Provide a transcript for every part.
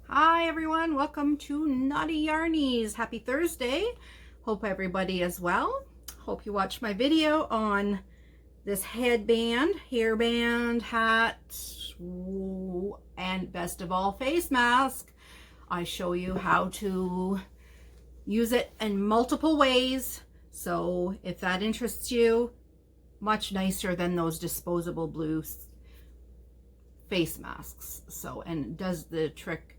Hi everyone, welcome to Knotty Yarnies. Happy Thursday. Hope everybody is well. Hope you watched my video on this headband, hairband, hat, and best of all, face mask. I show you how to use it in multiple ways. So if that interests you, much nicer than those disposable blue face masks. So, and does the trick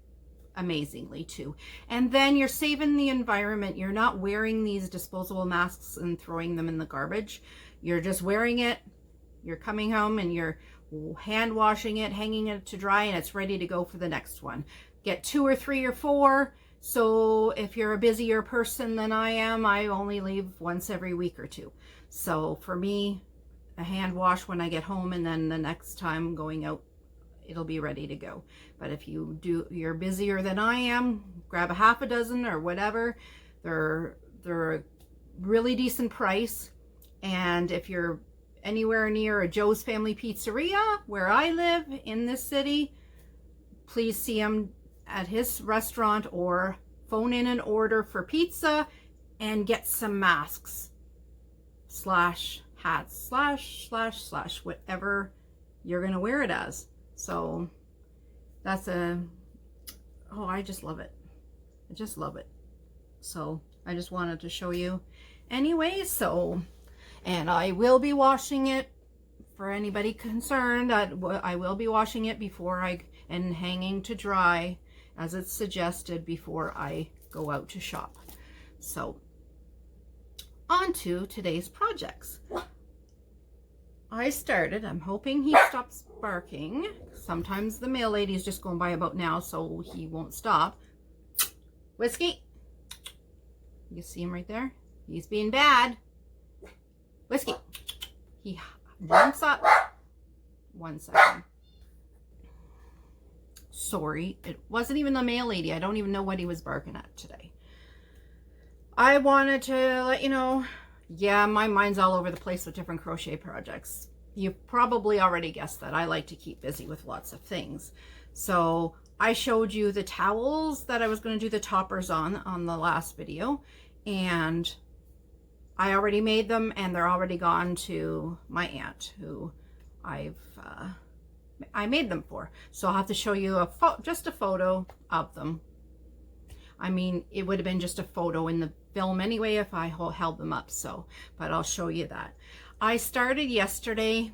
amazingly too. And then you're saving the environment. You're not wearing these disposable masks and throwing them in the garbage. You're just wearing it. You're coming home and you're hand washing it, hanging it to dry, and it's ready to go for the next one. Get 2 or 3 or 4. So if you're a busier person than I am, I only leave once every week or 2. So for me, a hand wash when I get home, and then the next time going out, it'll be ready to go. But if you're busier than I am, grab a half a dozen or whatever. They're a really decent price. And if you're anywhere near a Joe's Family Pizzeria, where I live in this city, please see him at his restaurant or phone in an order for pizza and get some masks slash hats slash whatever you're gonna wear it as. So that's I just love it. I just love it. So I just wanted to show you anyway. So, and I will be washing it for anybody concerned. I will be washing it and hanging to dry as it's suggested before I go out to shop. So on to today's projects. I'm hoping he stops barking. Sometimes the mail lady is just going by about now, so he won't stop. Whiskey. You see him right there? He's being bad. Whiskey. He jumps up. 1 second. Sorry, it wasn't even the mail lady. I don't even know what he was barking at today. I wanted to let you know, yeah, my mind's all over the place with different crochet projects. You probably already guessed that I like to keep busy with lots of things. So I showed you the towels that I was going to do the toppers on the last video, and I already made them, and they're already gone to my aunt who I made them for. So I'll have to show you just a photo of them. I mean, it would have been just a photo in the film anyway if I held them up, but I'll show you that. I started yesterday.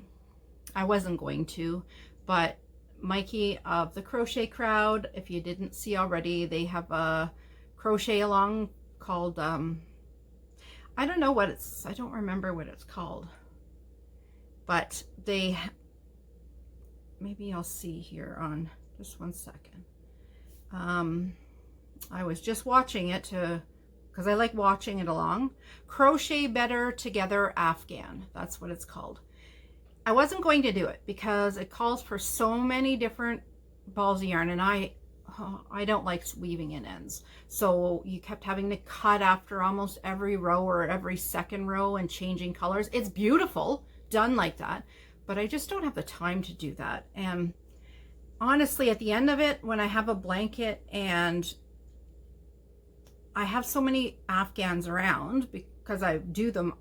I wasn't going to, but Mikey of the Crochet Crowd, if you didn't see already, they have a crochet along called, I don't remember what it's called, but maybe I'll see here on just 1 second. I was just watching it because I like watching it along. Crochet Better Together Afghan. That's what it's called. I wasn't going to do it because it calls for so many different balls of yarn, and I don't like weaving in ends. So you kept having to cut after almost every row or every second row and changing colors. It's beautiful done like that, but I just don't have the time to do that. And honestly, at the end of it, when I have a blanket and I have so many Afghans around because I do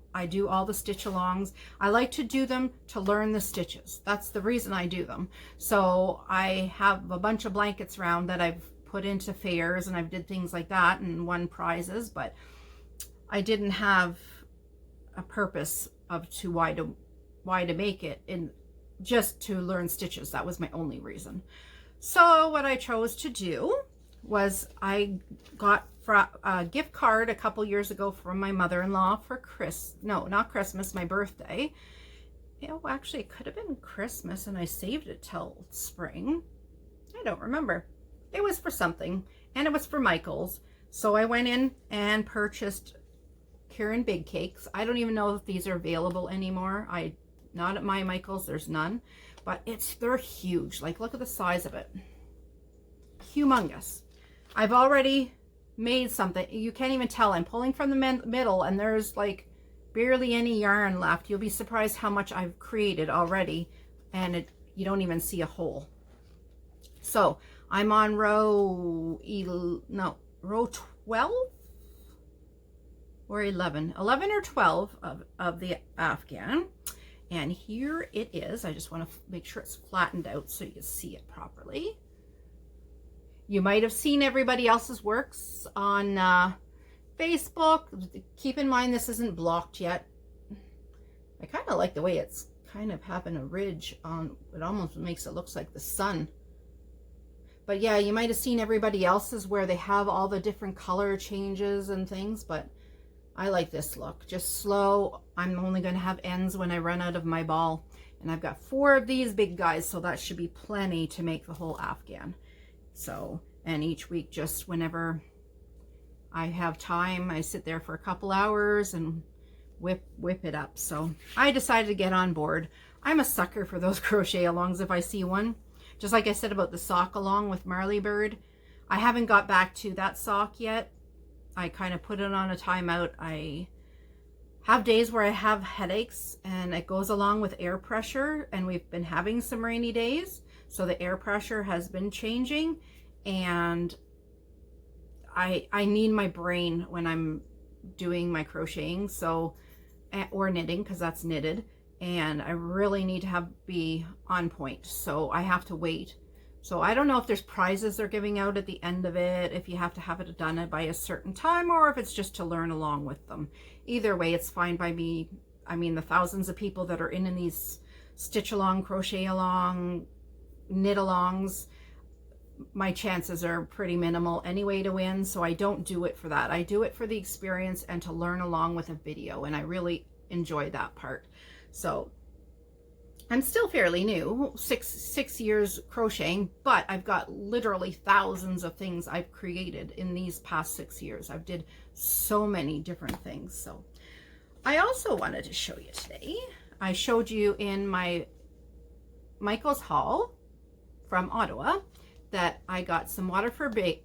all the stitch alongs. I like to do them to learn the stitches. That's the reason I do them. So I have a bunch of blankets around that I've put into fairs, and I've did things like that and won prizes, but I didn't have a purpose of why to make it, and just to learn stitches. That was my only reason. So what I chose to do was I got a gift card a couple years ago from my mother-in-law for my birthday. Actually, it could have been Christmas, and I saved it till spring. I don't remember. It was for something, and it was for Michael's. So I went in and purchased Yearn Big Cakes. I don't even know if these are available anymore. Not at my Michael's, there's none, but they're huge. Like, look at the size of it. Humongous. I've already made something. You can't even tell. I'm pulling from the middle, and there's like barely any yarn left. You'll be surprised how much I've created already, and you don't even see a hole. So I'm on row 12 or 11 or 12 of the Afghan. And here it is. I just want to make sure it's flattened out so you can see it properly. You might have seen everybody else's works on Facebook. Keep in mind this isn't blocked yet. I kind of like the way it's kind of having a ridge on. It almost makes it look like the sun. But yeah, you might have seen everybody else's where they have all the different color changes and things, but I like this look. Just slow. I'm only going to have ends when I run out of my ball. And I've got 4 of these big guys, so that should be plenty to make the whole Afghan. So, and each week, just whenever I have time, I sit there for a couple hours and whip it up. So I decided to get on board. I'm a sucker for those crochet alongs if I see one. Just like I said about the sock along with Marley Bird. I haven't got back to that sock yet. I kind of put it on a timeout. I have days where I have headaches, and it goes along with air pressure, and we've been having some rainy days, so the air pressure has been changing, and I need my brain when I'm doing my crocheting, so, or knitting, because that's knitted, and I really need to be on point, so I have to wait. So I don't know if there's prizes they're giving out at the end of it, if you have to have it done by a certain time, or if it's just to learn along with them. Either way, it's fine by me. I mean, the thousands of people that are in these stitch along, crochet along, knit alongs, my chances are pretty minimal anyway to win, so I don't do it for that. I do it for the experience and to learn along with a video, and I really enjoy that part. So I'm still fairly new, six years crocheting, but I've got literally thousands of things I've created in these past 6 years. I've did so many different things. So I also wanted to show you today. I showed you in my Michael's haul from Ottawa that I got some Waterford Big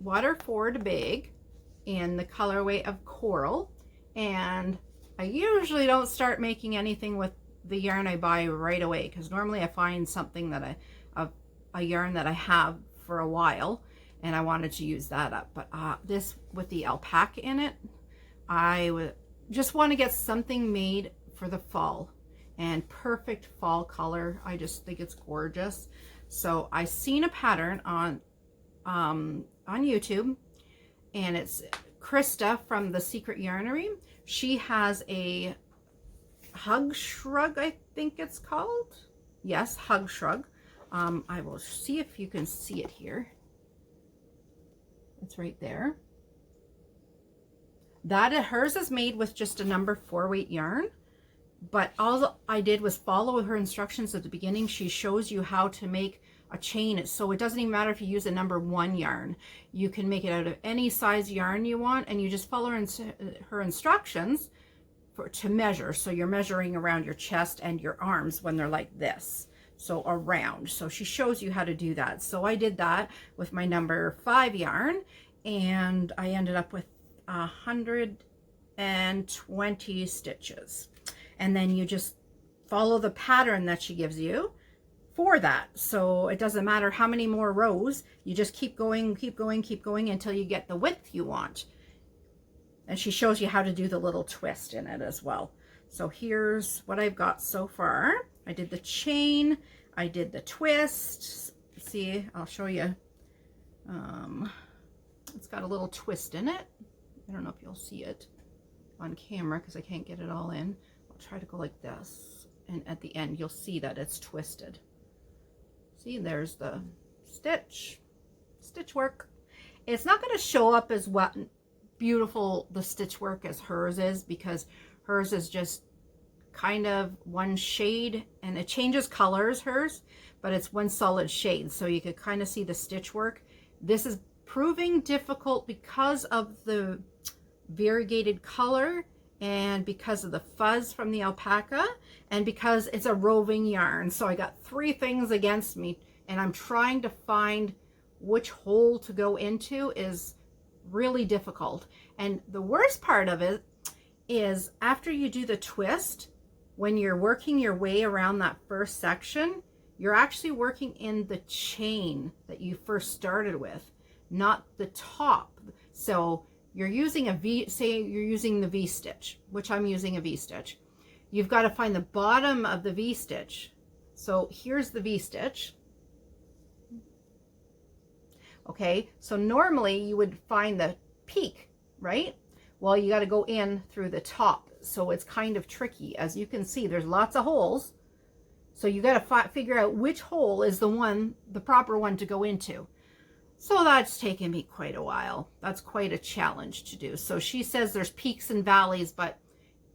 in the colorway of Coral, and I usually don't start making anything with the yarn I buy right away, because normally I find something that a yarn that I have for a while and I wanted to use that up. But this with the alpaca in it, I just want to get something made for the fall, and perfect fall color. I just think it's gorgeous. So I seen a pattern on YouTube, and it's Krista from the Secret Yarnery. She has a Hug Shrug, I think it's called. Yes, Hug Shrug. I will see if you can see it here. It's right there. Hers is made with just a number 4 weight yarn, but all I did was follow her instructions at the beginning. She shows you how to make a chain, so it doesn't even matter if you use a number 1 yarn. You can make it out of any size yarn you want, and you just follow her instructions to measure. So you're measuring around your chest and your arms when they're like this, so around. So she shows you how to do that. So I did that with my number 5 yarn, and I ended up with 120 stitches. And then you just follow the pattern that she gives you for that. So it doesn't matter how many more rows, you just keep going until you get the width you want. And she shows you how to do the little twist in it as well. So here's what I've got so far. I did the chain, I did the twist. See, I'll show you. It's got a little twist in it. I don't know if you'll see it on camera because I can't get it all in. I'll try to go like this. And at the end, you'll see that it's twisted. See, there's the stitch work. It's not going to show up as what beautiful the stitch work as hers is, because hers is just kind of one shade, and it changes colors, hers, but it's one solid shade, so you could kind of see the stitch work. This is proving difficult because of the variegated color, and because of the fuzz from the alpaca, and because it's a roving yarn. So I got 3 things against me, and I'm trying to find which hole to go into is really difficult. And the worst part of it is after you do the twist, when you're working your way around that first section, you're actually working in the chain that you first started with, not the top. So you're using a V, say you're using the V stitch, which I'm using a V stitch. You've got to find the bottom of the V stitch. So here's the V stitch. Okay, so normally you would find the peak, right? Well, you got to go in through the top. So it's kind of tricky. As you can see, there's lots of holes. So you got to figure out which hole is the proper one to go into. So that's taken me quite a while. That's quite a challenge to do. So she says there's peaks and valleys, but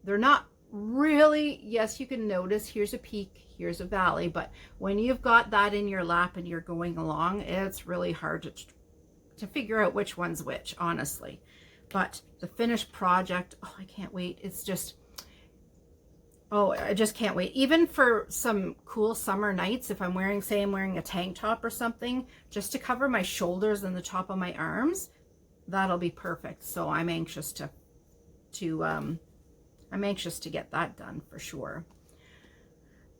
they're not really. Yes, you can notice here's a peak, here's a valley, but when you've got that in your lap and you're going along, it's really hard to figure out which one's which, honestly. But the finished project, oh, I can't wait. It's just, oh, I just can't wait. Even for some cool summer nights, if I'm wearing, say I'm wearing a tank top or something, just to cover my shoulders and the top of my arms, that'll be perfect. So I'm anxious to get that done for sure.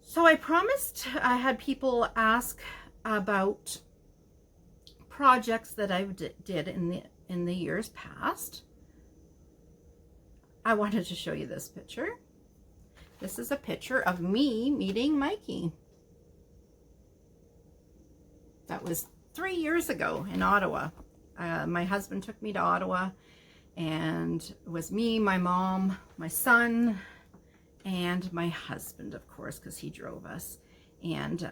So I promised I had people ask about projects that I did in the years past. I wanted to show you this picture. This is a picture of me meeting Mikey. That was 3 years ago in Ottawa. My husband took me to Ottawa, and it was me, my mom, my son, and my husband, of course, because he drove us. And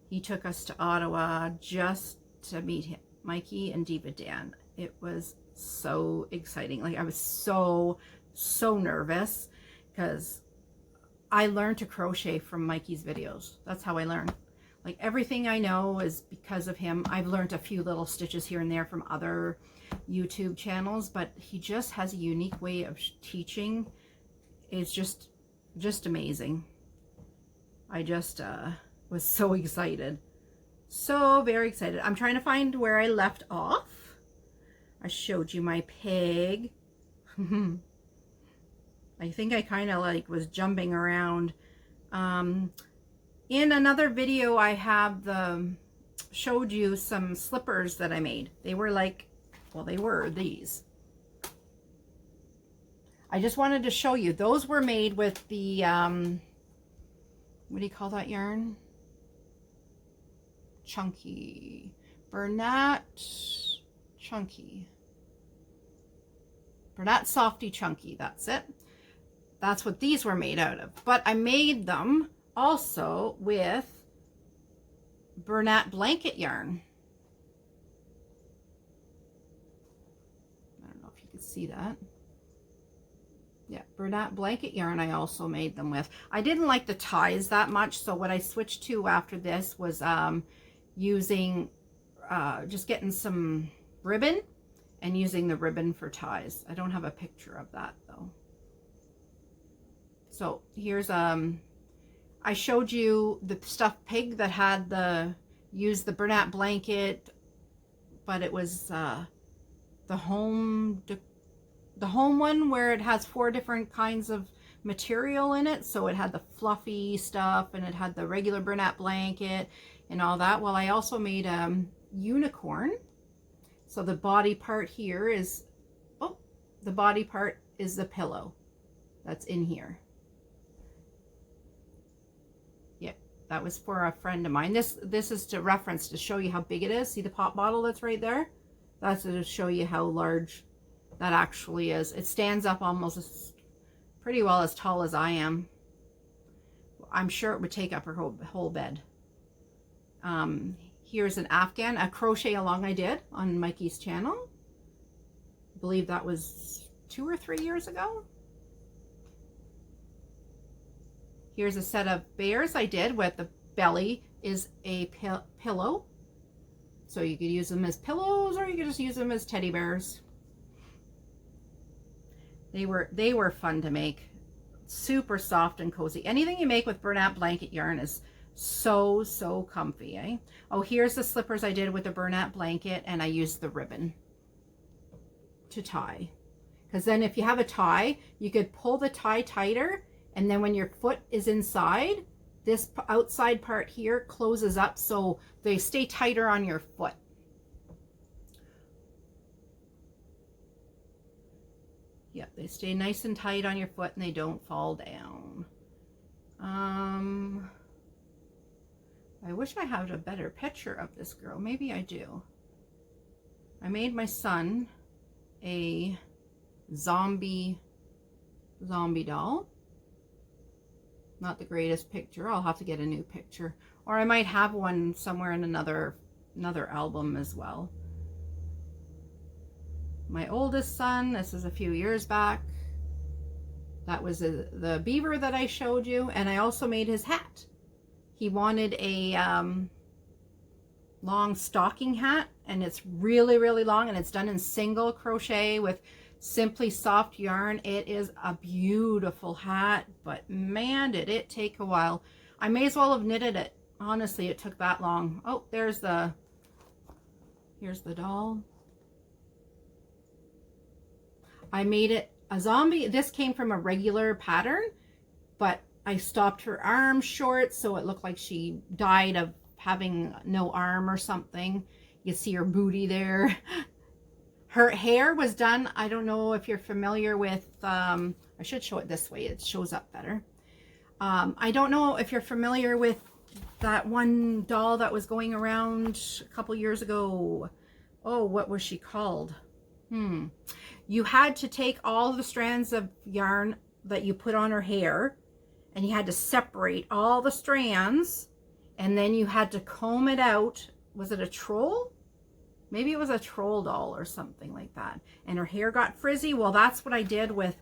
he took us to Ottawa just to meet him, Mikey and Diva Dan. It was so exciting. Like, I was so nervous because I learned to crochet from Mikey's videos. That's how I learned. Like, everything I know is because of him. I've learned a few little stitches here and there from other YouTube channels, but he just has a unique way of teaching. It's just amazing. I just was so excited. So very excited. I'm trying to find where I left off. I showed you my pig. I think I kind of like was jumping around. In another video I have showed you some slippers that I made. They were like, well, they were these. I just wanted to show you. Those were made with the, what do you call that yarn? Chunky. Bernat Chunky. Bernat Softy Chunky, that's it. That's what these were made out of. But I made them also with Bernat blanket yarn. I don't know if you can see that. Yeah, Bernat blanket yarn I also made them with. I didn't like the ties that much, so what I switched to after this was using, just getting some ribbon and using the ribbon for ties. I don't have a picture of that though. So here's, I showed you the stuffed pig that had used the Bernat blanket, but it was the home one where it has 4 different kinds of material in it. So it had the fluffy stuff and it had the regular Bernat blanket and all that. Well, I also made a unicorn. So the body part here is, oh, the body part is the pillow that's in here. Yeah, that was for a friend of mine. This is to reference to show you how big it is. See the pop bottle that's right there? That's to show you how large that actually is. It stands up almost pretty well as tall as I am. I'm sure it would take up her whole bed. Here's an Afghan, a crochet along I did on Mikey's channel. I believe that was 2 or 3 years ago. Here's a set of bears I did with the belly is a pillow. So you could use them as pillows or you could just use them as teddy bears. They were fun to make. Super soft and cozy. Anything you make with Bernat blanket yarn is so comfy, eh? Oh, here's the slippers I did with the Bernat blanket, and I used the ribbon to tie. Because then if you have a tie, you could pull the tie tighter, and then when your foot is inside, this outside part here closes up so they stay tighter on your foot. Yep, they stay nice and tight on your foot and they don't fall down. I wish I had a better picture of this girl. Maybe I do. I made my son a zombie doll. Not the greatest picture. I'll have to get a new picture. Or I might have one somewhere in another album as well. My oldest son, this is a few years back. That was the beaver that I showed you. And I also made his hat. He wanted a long stocking hat, and it's really, really long, and it's done in single crochet with Simply Soft yarn. It is a beautiful hat, but man, did it take a while. I may as well have knitted it. Honestly, it took that long. Oh, here's the doll. I made it a zombie. This came from a regular pattern, but I stopped her arm short so it looked like she died of having no arm or something. You see her booty there. Her hair was done. I don't know if you're familiar with, I should show it this way. It shows up better. I don't know if you're familiar with that one doll that was going around a couple years ago. Oh, what was she called? You had to take all the strands of yarn that you put on her hair, and you had to separate all the strands, and then you had to comb it out. Was it a troll? Maybe it was a troll doll or something like that. And her hair got frizzy. Well, that's what I did with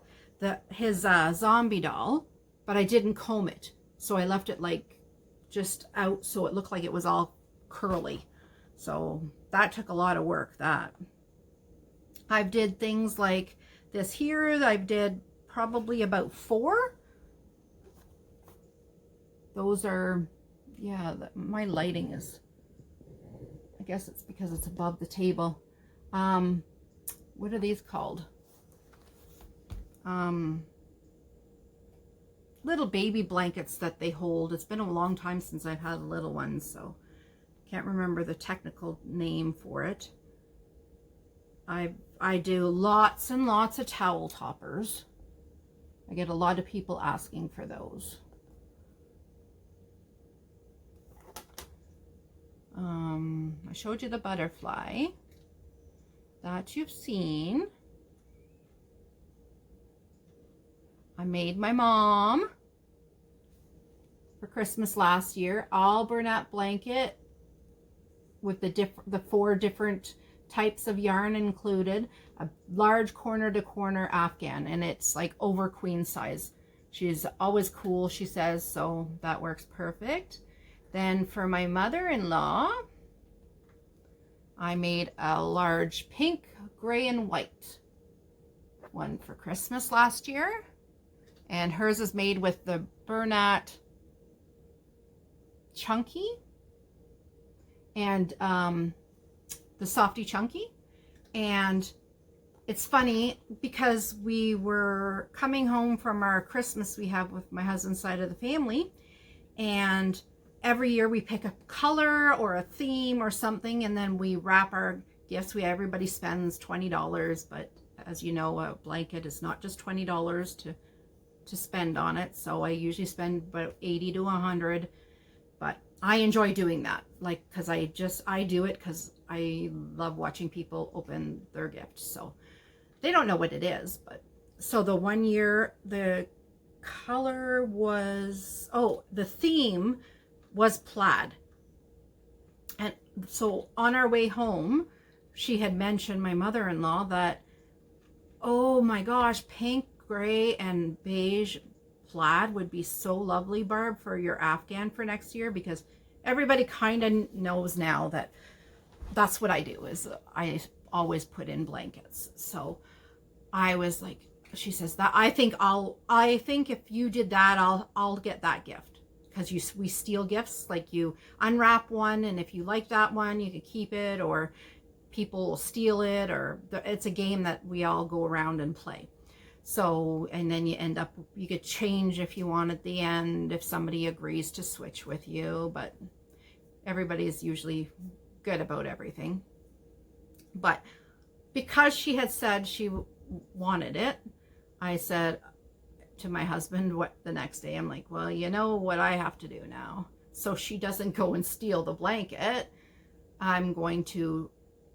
his zombie doll, but I didn't comb it. So I left it like just out so it looked like it was all curly. So that took a lot of work, that. I've did things like this here. I did probably about 4. Those are, yeah, my lighting is, I guess it's because it's above the table. What are these called? Little baby blankets that they hold. It's been a long time since I've had little ones, so can't remember the technical name for it. I do lots and lots of towel toppers. I get a lot of people asking for those. I showed you the butterfly that you've seen. I made my mom for Christmas last year, all Bernat blanket with the 4 different types of yarn included, a large corner to corner Afghan, and it's like over queen size. She's always cool, she says, so that works perfect. Then for my mother-in-law, I made a large pink, gray, and white one for Christmas last year. And hers is made with the Bernat Chunky and the Softy Chunky. And it's funny because we were coming home from our Christmas we have with my husband's side of the family, and every year we pick a color or a theme or something, and then we wrap our gifts. Everybody spends $20, but as you know, a blanket is not just $20 to spend on it. So I usually spend about $80 to $100, but I enjoy doing that, like, because I do it because I love watching people open their gifts. So they don't know what it is, but so the one year the color was, the theme was plaid. And so on our way home, she had mentioned, my mother-in-law, that, oh my gosh, pink, gray, and beige plaid would be so lovely, Barb, for your Afghan for next year, because everybody kind of knows now that that's what I do, is I always put in blankets. So I was like, she says that I think if you did that, I'll get that gift, because we steal gifts. Like, you unwrap one, and if you like that one, you can keep it, or people will steal it, or it's a game that we all go around and play. So, and then you end up, you could change if you want at the end, if somebody agrees to switch with you, but everybody's usually good about everything. But because she had said she wanted it, I said to my husband the next day, I'm like, well, you know what I have to do now? So she doesn't go and steal the blanket, I'm going to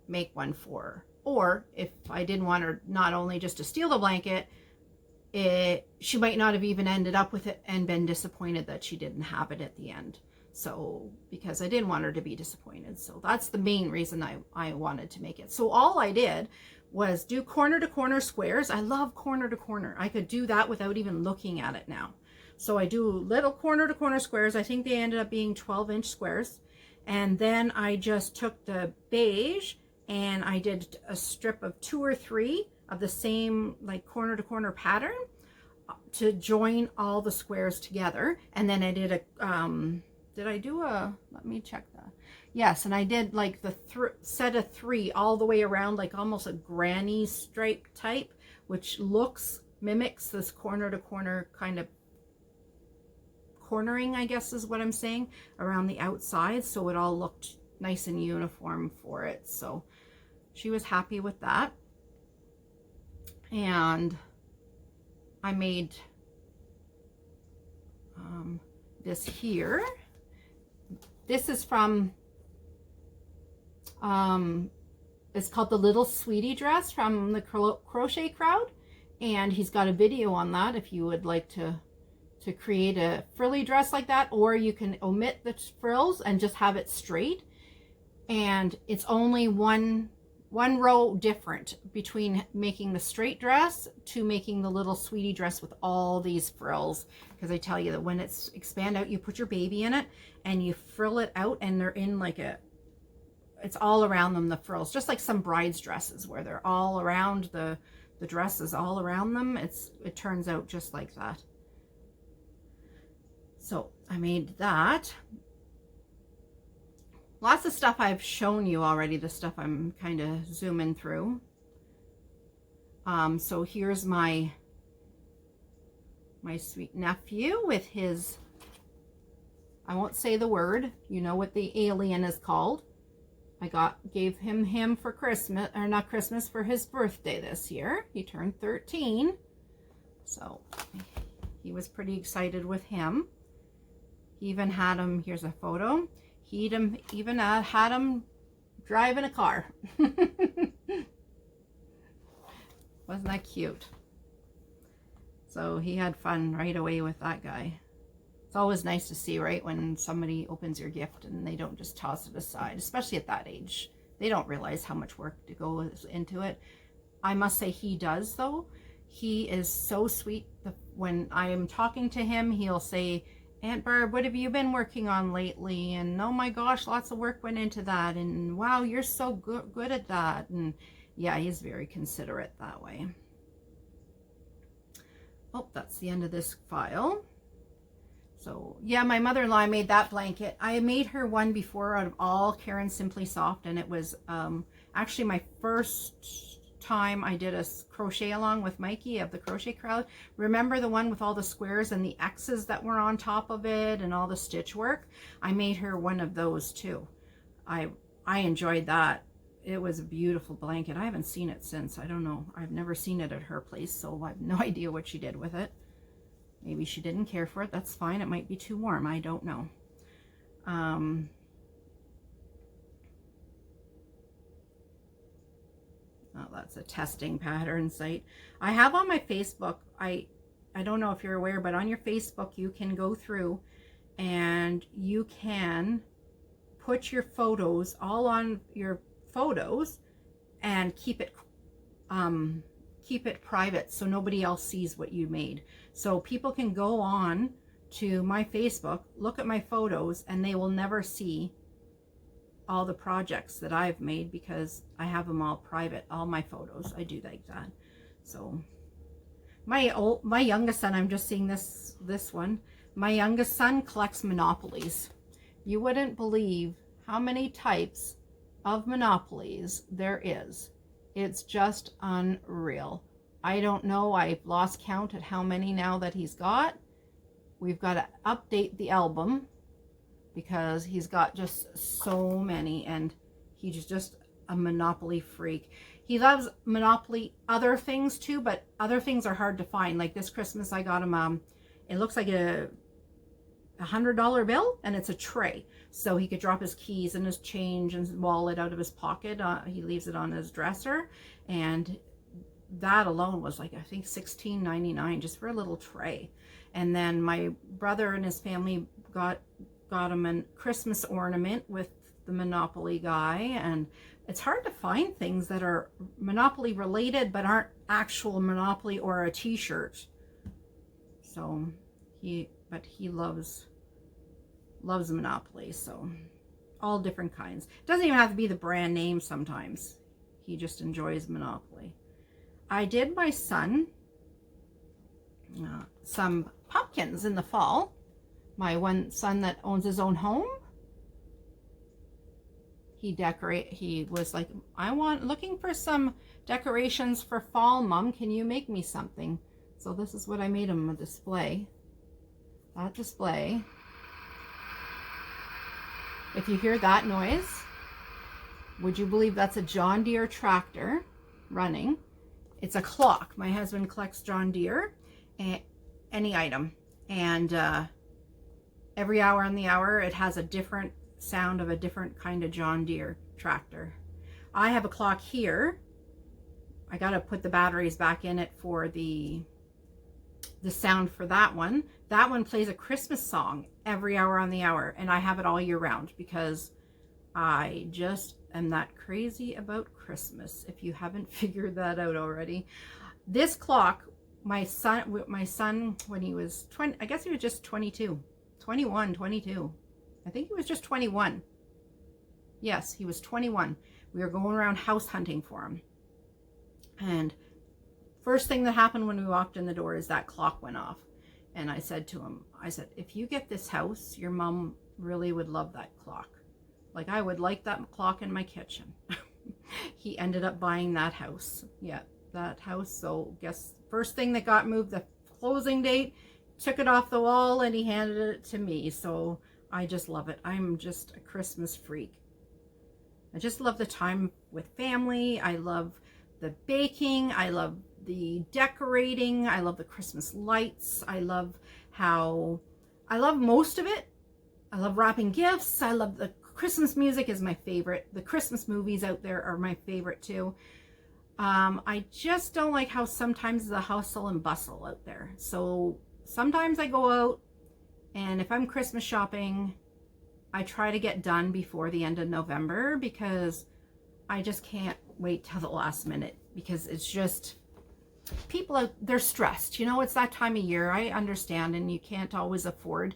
make one for her. Or if I didn't want her not only just to steal the blanket, she might not have even ended up with it and been disappointed that she didn't have it at the end. So, because I didn't want her to be disappointed. So that's the main reason I wanted to make it. So all I did was do corner to corner squares. I love corner to corner. I could do that without even looking at it now. So I do little corner to corner squares. I think they ended up being 12-inch squares. And then I just took the beige and I did a strip of 2 or 3 of the same like corner to corner pattern to join all the squares together. And then I did let me check that. Yes, and I did like the set of 3 all the way around, like almost a granny stripe type, which mimics this corner to corner kind of cornering, I guess is what I'm saying, around the outside. So it all looked nice and uniform for it. So she was happy with that. And I made this here. This is from, it's called the Little Sweetie Dress from the Crochet Crowd. And he's got a video on that if you would like to create a frilly dress like that, or you can omit the frills and just have it straight. And it's only one row different between making the straight dress to making the little sweetie dress with all these frills. Because I tell you that when it's expand out, you put your baby in it and you frill it out, and they're in like it's all around them, the frills, just like some brides dresses where they're all around the dresses all around them. It turns out just like that. So I made that. Lots of stuff I've shown you already, the stuff I'm kind of zooming through. So here's my sweet nephew with his, I won't say the word, you know what the alien is called. I gave him for Christmas, or not Christmas, for his birthday this year. He turned 13. So he was pretty excited with him. He even had him, here's a photo. He even had him driving a car. Wasn't that cute? So he had fun right away with that guy. It's always nice to see, right, when somebody opens your gift and they don't just toss it aside, especially at that age. They don't realize how much work to go into it. I must say he does, though. He is so sweet. When I am talking to him, he'll say, Aunt Barb, what have you been working on lately? And oh my gosh, lots of work went into that. And wow, you're so good at that. And yeah, he's very considerate that way. Oh, that's the end of this file. So yeah, my mother-in-law made that blanket. I made her one before out of all Karen Simply Soft, and it was actually my first time I did a crochet along with Mikey of the Crochet Crowd. Remember the one with all the squares and the X's that were on top of it and all the stitch work? I made her one of those too. I enjoyed that. It was a beautiful blanket. I haven't seen it since. I don't know. I've never seen it at her place, so I have no idea what she did with it. Maybe she didn't care for it. That's fine. It might be too warm. I don't know. Oh, that's a testing pattern site. I have on my Facebook, I don't know if you're aware, but on your Facebook, you can go through and you can put your photos all on your photos and keep it private so nobody else sees what you made. So people can go on to my Facebook, look at my photos, and they will never see all the projects that I've made because I have them all private, all my photos. I do like that. So my youngest son, I'm just seeing this one. My youngest son collects Monopolies. You wouldn't believe how many types of Monopolies there is. It's just unreal. I don't know. I've lost count at how many now that he's got. We've got to update the album because he's got just so many, and he's just a Monopoly freak. He loves Monopoly other things too, but other things are hard to find. Like this Christmas I got him, it looks like a $100 bill, and it's a tray. So he could drop his keys and his change and his wallet out of his pocket. He leaves it on his dresser, and that alone was like, I think $16.99 just for a little tray. And then my brother and his family got him a Christmas ornament with the Monopoly guy, and it's hard to find things that are Monopoly related but aren't actual Monopoly or a t-shirt. So he loves Monopoly, so all different kinds. Doesn't even have to be the brand name sometimes. He just enjoys Monopoly. I did my son some pumpkins in the fall. My one son that owns his own home, he was like, looking for some decorations for fall, Mom. Can you make me something? So this is what I made him, a display. That display. If you hear that noise, would you believe that's a John Deere tractor running? It's a clock. My husband collects John Deere, any item. And every hour on the hour, it has a different sound of a different kind of John Deere tractor. I have a clock here. I got to put the batteries back in it for the sound for that one. That one plays a Christmas song every hour on the hour, and I have it all year round because I just am that crazy about Christmas, if you haven't figured that out already. This clock, my son when he was 20, I guess he was just 22. I think he was just 21. Yes, he was 21. We were going around house hunting for him. And first thing that happened when we walked in the door is that clock went off. And I said to him, if you get this house, your mom really would love that clock. Like, I would like that clock in my kitchen. He ended up buying that house. Yeah, that house. So guess first thing that got moved, the closing date, took it off the wall, and he handed it to me. So I just love it. I'm just a Christmas freak. I just love the time with family. I love the baking. I love the decorating. I love the Christmas lights. I love most of it. I love wrapping gifts. I love the Christmas music is my favorite. The Christmas movies out there are my favorite too. I just don't like how sometimes the hustle and bustle out there. So sometimes I go out, and if I'm Christmas shopping, I try to get done before the end of November because I just can't wait till the last minute, because it's just people out, they're stressed. You know, it's that time of year. I understand, and you can't always afford.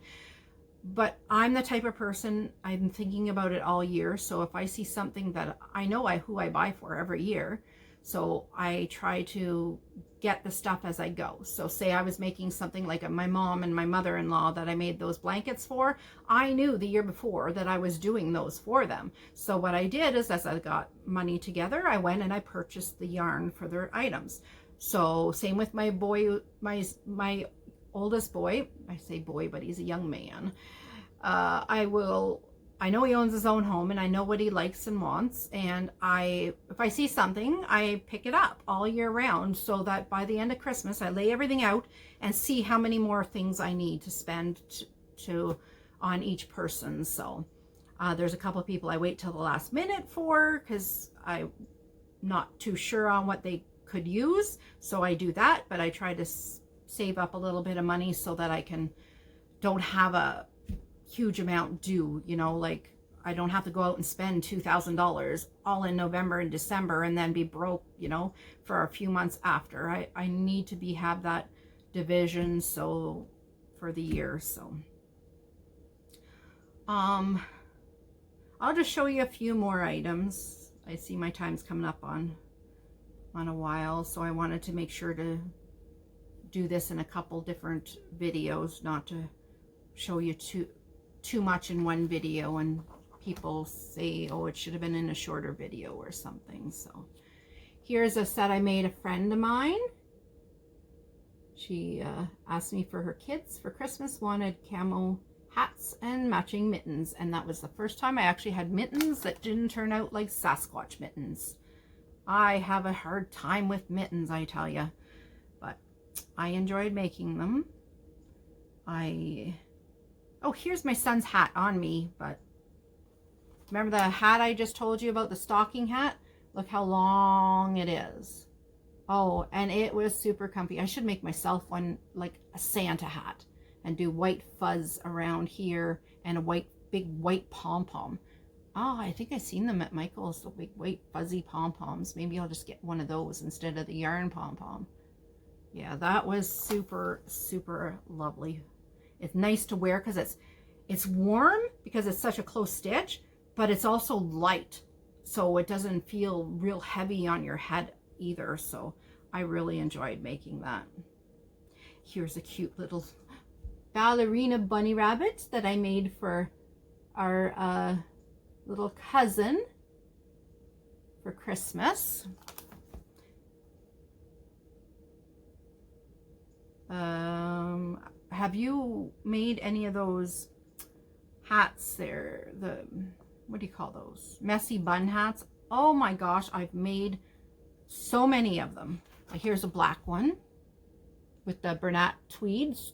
But I'm the type of person, I'm thinking about it all year. So if I see something that I know who I buy for every year, so I try to get the stuff as I go. So say I was making something like my mom and my mother-in-law that I made those blankets for, I knew the year before that I was doing those for them. So what I did is, as I got money together, I went and I purchased the yarn for their items. So same with my boy, my oldest boy. I say boy, but he's a young man. I know he owns his own home, and I know what he likes and wants. And if I see something, I pick it up all year round, so that by the end of Christmas, I lay everything out and see how many more things I need to spend on each person. So there's a couple of people I wait till the last minute for, because I'm not too sure on what they could use. So I do that, but I try to save up a little bit of money so that I don't have a huge amount due, you know, like I don't have to go out and spend $2,000 all in November and December and then be broke, you know, for a few months after. I need to have that division so for the year. So I'll just show you a few more items. I see my time's coming up on a while, so I wanted to make sure to do this in a couple different videos, not to show you too much in one video and people say, oh, it should have been in a shorter video or something. So here's a set I made a friend of mine. She asked me for her kids for Christmas, wanted camo hats and matching mittens. And that was the first time I actually had mittens that didn't turn out like Sasquatch mittens. I have a hard time with mittens, I tell you. But I enjoyed making them. Oh, here's my son's hat on me, but remember the hat I just told you about, the stocking hat? Look how long it is. Oh, and it was super comfy. I should make myself one, like a Santa hat, and do white fuzz around here and a big white pom-pom. Oh, I think I've seen them at Michael's, the big white fuzzy pom-poms. Maybe I'll just get one of those instead of the yarn pom-pom. Yeah, that was super, super lovely. It's nice to wear because it's warm because it's such a close stitch, but it's also light, so it doesn't feel real heavy on your head either. So I really enjoyed making that. Here's a cute little ballerina bunny rabbit that I made for our little cousin for Christmas. Have you made any of those hats there? What do you call those? Messy bun hats? Oh my gosh, I've made so many of them. Here's a black one with the Bernat tweeds,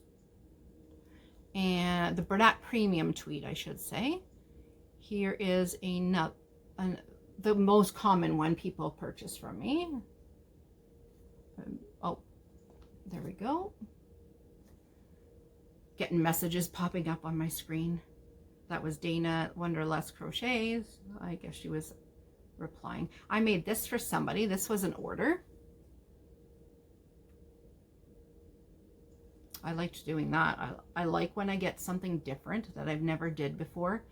and the Bernat premium tweed, I should say. Here is the most common one people purchase from me. Oh, there we go. Getting messages popping up on my screen. That was Dana Wonderlust Crochets. I guess she was replying. I made this for somebody. This was an order. I liked doing that. I like when I get something different that I've never did before,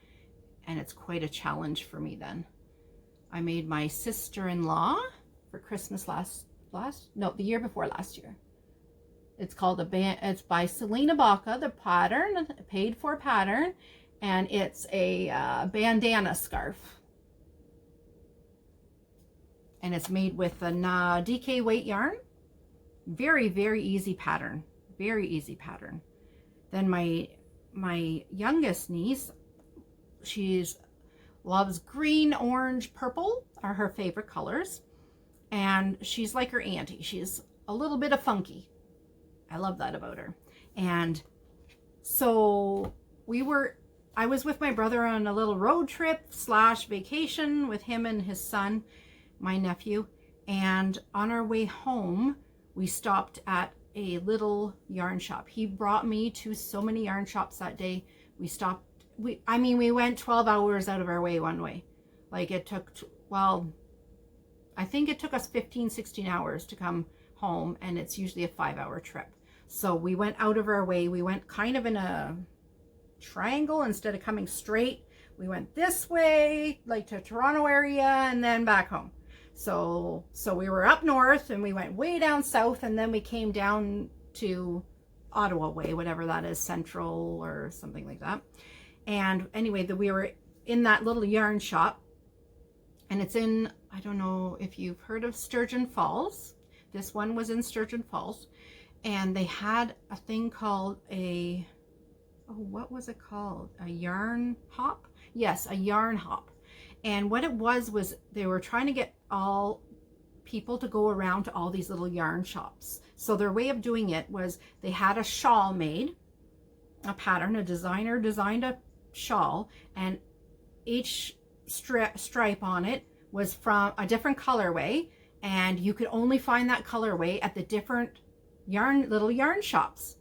and it's quite a challenge for me then. I made my sister-in-law for Christmas the year before last year. It's called it's by Selena Baca, the pattern, paid for pattern, and it's a bandana scarf. And it's made with a DK weight yarn. Very, very easy pattern. Very easy pattern. Then my youngest niece, loves green, orange, purple are her favorite colors. And she's like her auntie. She's a little bit of funky. I love that about her. And so I was with my brother on a little road trip / vacation with him and his son, my nephew. And on our way home, we stopped at a little yarn shop. He brought me to so many yarn shops that day. We went 12 hours out of our way one way. Like it took, I think it took us 15, 16 hours to come home, and it's usually a 5-hour trip. So we went out of our way. We went kind of in a triangle instead of coming straight. We went this way, like to Toronto area, and then back home. So we were up north and we went way down south, and then we came down to Ottawa way, whatever that is, central or something like that. And anyway, we were in that little yarn shop, and it's in, I don't know if you've heard of Sturgeon Falls. This one was in Sturgeon Falls, and they had a thing called what was it called? A yarn hop? Yes, a yarn hop. And what it was they were trying to get all people to go around to all these little yarn shops. So their way of doing it was they had a shawl made, a pattern, a designer designed a shawl, and each stripe on it was from a different colorway, and you could only find that colorway at the different little yarn shops.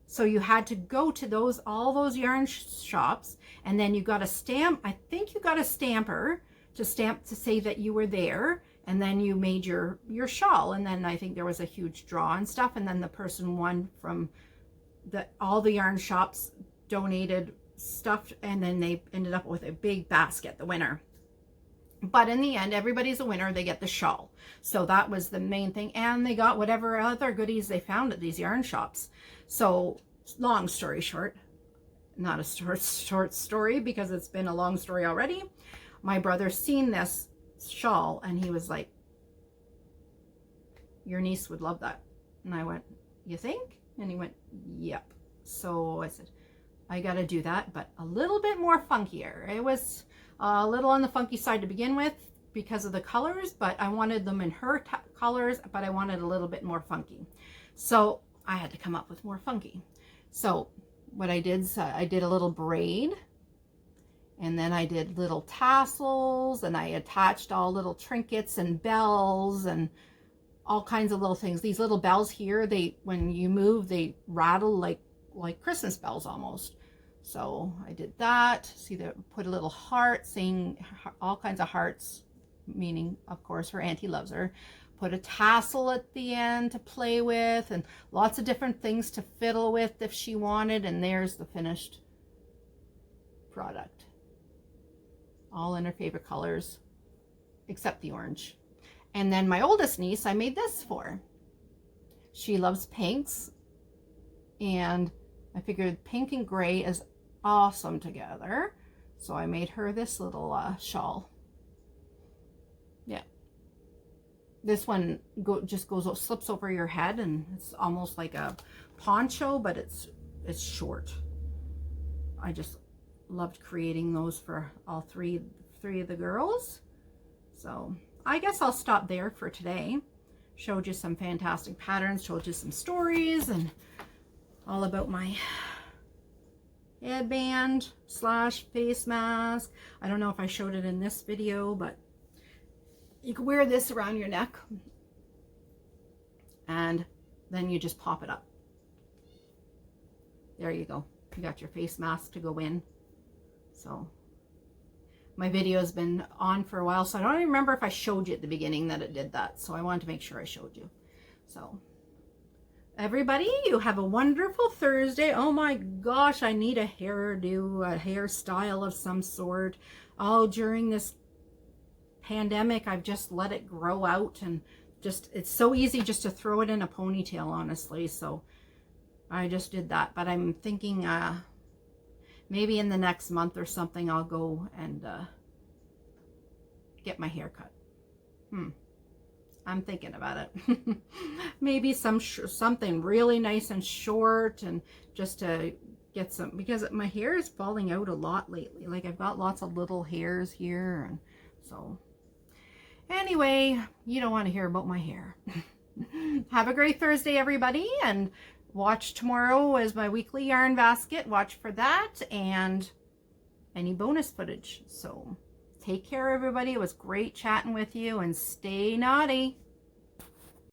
So you had to go to all those yarn shops, and then you got a stamp. I think you got a stamper to stamp to say that you were there, and then you made your shawl. And then I think there was a huge draw and stuff, and then the person won from all the yarn shops donated stuff, and then they ended up with a big basket, the winner. But in the end, everybody's a winner. They get the shawl. So that was the main thing. And they got whatever other goodies they found at these yarn shops. So long story short, not a short story because it's been a long story already. My brother seen this shawl and he was like, your niece would love that. And I went, you think? And he went, yep. So I said, I got to do that, but a little bit more funkier. It was a little on the funky side to begin with because of the colors, but I wanted them in her colors, but I wanted a little bit more funky. So I had to come up with more funky. So what I did is I did a little braid, and then I did little tassels, and I attached all little trinkets and bells and all kinds of little things. These little bells here, when you move, they rattle like Christmas bells almost. So I did that. See, they put a little heart saying all kinds of hearts, meaning of course her auntie loves her. Put a tassel at the end to play with, and lots of different things to fiddle with if she wanted. And there's the finished product, all in her favorite colors except the orange. And then my oldest niece, I made this for. She loves pinks, and I figured pink and gray is awesome together. So I made her this little shawl. Yeah. This one just slips over your head, and it's almost like a poncho, but it's short. I just loved creating those for all three of the girls. So I guess I'll stop there for today. Showed you some fantastic patterns, showed you some stories, and all about my headband / face mask. I don't know if I showed it in this video, but you can wear this around your neck, and then you just pop it up. There you go. You got your face mask to go in. So my video has been on for a while, so I don't even remember if I showed you at the beginning that it did that. So I wanted to make sure I showed you. So everybody, you have a wonderful Thursday. Oh my gosh, I need a hairdo, a hairstyle of some sort. Oh, during this pandemic, I've just let it grow out, and just, it's so easy just to throw it in a ponytail, honestly. So I just did that, but I'm thinking maybe in the next month or something I'll go and get my hair cut. I'm thinking about it. Maybe something really nice and short, and just to get some, because my hair is falling out a lot lately. Like, I've got lots of little hairs here, and so anyway, you don't want to hear about my hair. Have a great Thursday, everybody, and watch tomorrow as my weekly yarn basket. Watch for that and any bonus footage. So take care, everybody. It was great chatting with you, and stay naughty.